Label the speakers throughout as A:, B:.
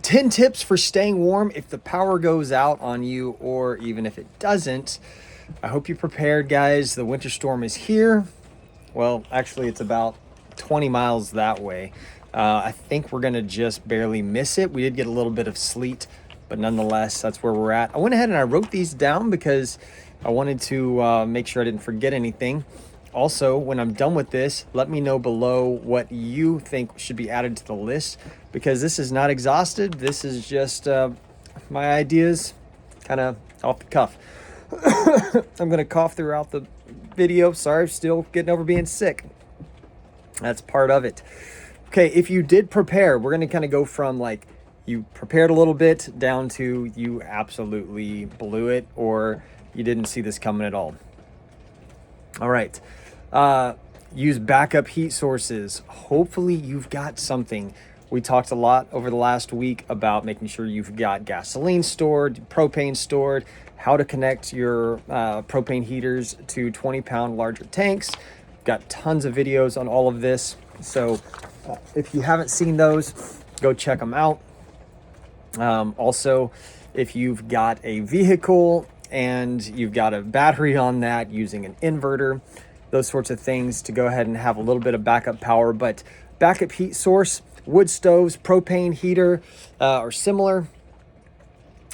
A: 10 tips for staying warm if the power goes out on you, or even if it doesn't. I hope you're prepared, guys. The winter storm is here. Well, actually, it's about 20 miles that way. I think we're going to just barely miss it. We did get a little bit of sleet, but nonetheless, that's where we're at. I went ahead and I wrote these down because I wanted to make sure I didn't forget anything. Also, when I'm done with this, let me know below what you think should be added to the list, because this is not exhausted. This is just my ideas, kind of off the cuff. I'm going to cough throughout the video. Sorry, still getting over being sick. That's part of it. Okay, if you did prepare, we're going to kind of go from like you prepared a little bit down to you absolutely blew it or you didn't see this coming at all. All right. Use backup heat sources. Hopefully you've got something. We talked a lot over the last week about making sure you've got gasoline stored, propane stored, how to connect your propane heaters to 20-pound larger tanks. Got tons of videos on all of this. So if you haven't seen those, go check them out. Also, if you've got a vehicle and you've got a battery on that using an inverter, those sorts of things, to go ahead and have a little bit of backup power. But backup heat source, wood stoves, propane heater, or similar.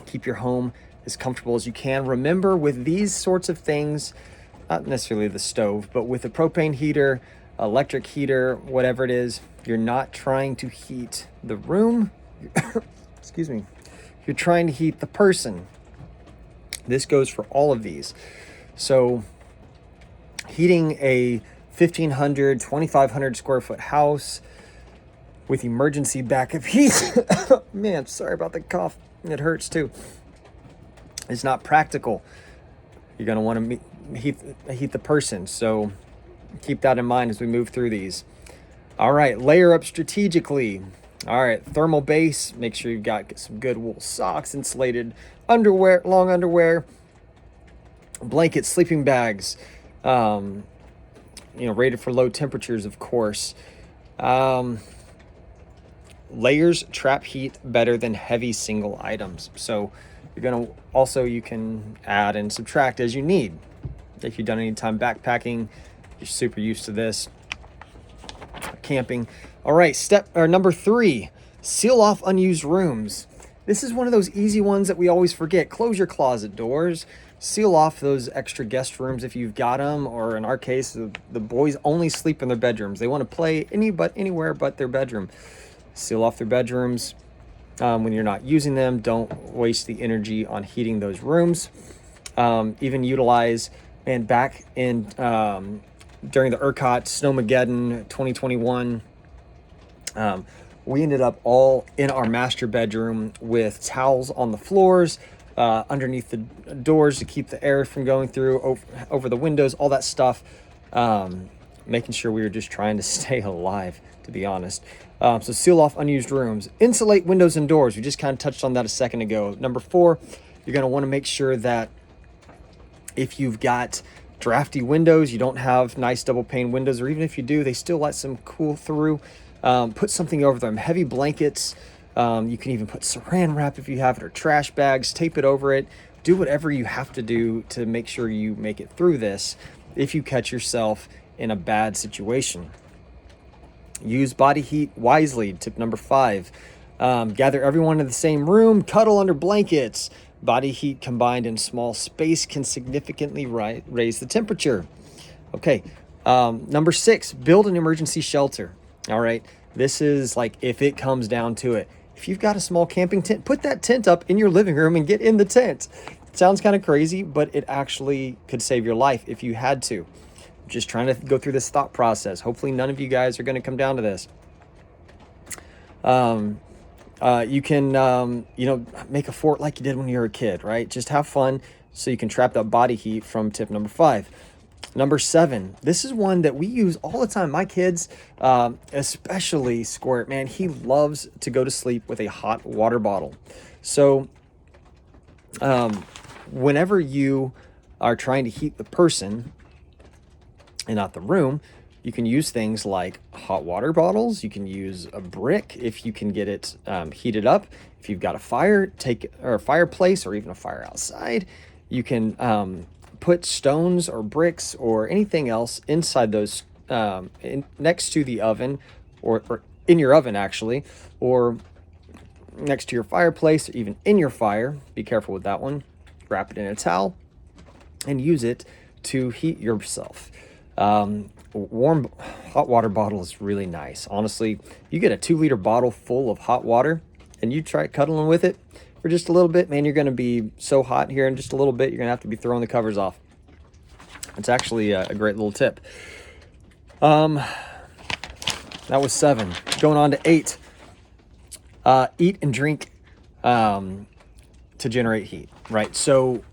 A: Keep your home as comfortable as you can. Remember, with these sorts of things, not necessarily the stove, but with a propane heater, electric heater, whatever it is, you're not trying to heat the room. Excuse me. You're trying to heat the person. This goes for all of these. So heating a 1,500, 2,500 square foot house with emergency backup heat, man, sorry about the cough. It hurts too. It's not practical. You're going to want to heat the person. So keep that in mind as we move through these. All right, layer up strategically. All right, thermal base. Make sure you've got some good wool socks, insulated underwear, long underwear, blankets, sleeping bags. Rated for low temperatures, of course. Layers trap heat better than heavy single items. So you can add and subtract as you need. If you've done any time backpacking, you're super used to this. Camping. All right, number 3, seal off unused rooms. This is one of those easy ones that we always forget. Close your closet doors. Seal off those extra guest rooms if you've got them, or in our case, the boys only sleep in their bedrooms. They want to play anywhere but their bedroom. Seal off their bedrooms when you're not using them. Don't waste the energy on heating those rooms. Even utilize, and back in during the ERCOT Snowmageddon 2021, we ended up all in our master bedroom with towels on the floors, underneath the doors to keep the air from going through, over the windows, all that stuff. Making sure we were just trying to stay alive, to be honest. So seal off unused rooms. Insulate windows and doors. We just kind of touched on that a second ago. Number 4, you're going to want to make sure that if you've got drafty windows, you don't have nice double pane windows, or even if you do, they still let some cool through. Put something over them. Heavy blankets. You can even put saran wrap if you have it, or trash bags. Tape it over it. Do whatever you have to do to make sure you make it through this if you catch yourself in a bad situation. Use body heat wisely. Tip number 5. Gather everyone in the same room. Cuddle under blankets. Body heat combined in small space can significantly raise the temperature. Okay. Number 6, build an emergency shelter. All right. This is like if it comes down to it. If you've got a small camping tent, put that tent up in your living room and get in the tent. It sounds kind of crazy, but it actually could save your life if you had to. Just trying to go through this thought process. Hopefully none of you guys are going to come down to this. You can, make a fort like you did when you were a kid, right? Just have fun so you can trap that body heat from tip number 5. Number 7, this is one that we use all the time. My kids, especially Squirt, man, he loves to go to sleep with a hot water bottle. So whenever you are trying to heat the person and not the room, You can use things like hot water bottles. You can use a brick if you can get it heated up. If you've got a fireplace, or even a fire outside, you can put stones or bricks or anything else inside those next to the oven, or in your oven actually, or next to your fireplace, or even in your fire. Be careful with that one. Wrap it in a towel and use it to heat yourself. Warm hot water bottle is really nice. Honestly, you get a 2-liter bottle full of hot water and you try cuddling with it for just a little bit, man, you're going to be so hot here in just a little bit, you're going to have to be throwing the covers off. It's actually a great little tip. That was 7. Going on to 8. Eat and drink to generate heat, right? So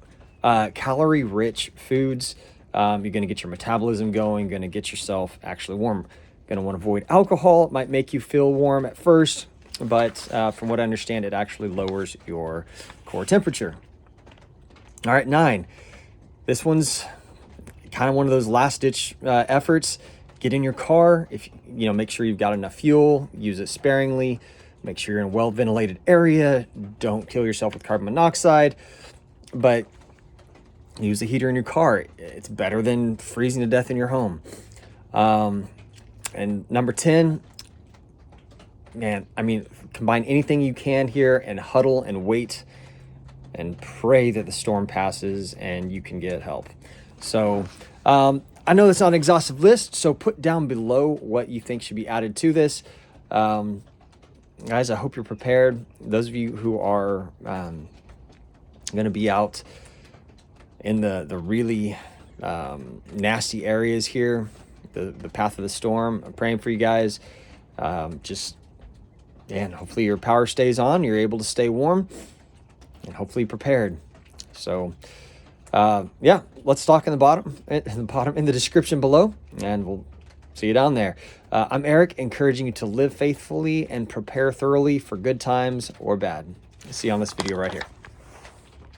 A: calorie-rich foods, you're going to get your metabolism going, going to get yourself actually warm. Going to want to avoid alcohol. It might make you feel warm at first, but from what I understand, it actually lowers your core temperature. All right, 9. This one's kind of one of those last-ditch efforts. Get in your car. Make sure you've got enough fuel. Use it sparingly. Make sure you're in a well-ventilated area. Don't kill yourself with carbon monoxide, but use a heater in your car. It's better than freezing to death in your home. And number 10, man, combine anything you can here and huddle and wait and pray that the storm passes and you can get help. So I know that's not an exhaustive list, so put down below what you think should be added to this. Guys, I hope you're prepared. Those of you who are going to be out in the really nasty areas here, the path of the storm, I'm praying for you guys. And hopefully your power stays on, you're able to stay warm, and hopefully prepared. So let's talk in the description below, and we'll see you down there. I'm Eric, encouraging you to live faithfully and prepare thoroughly for good times or bad. See you on this video right here.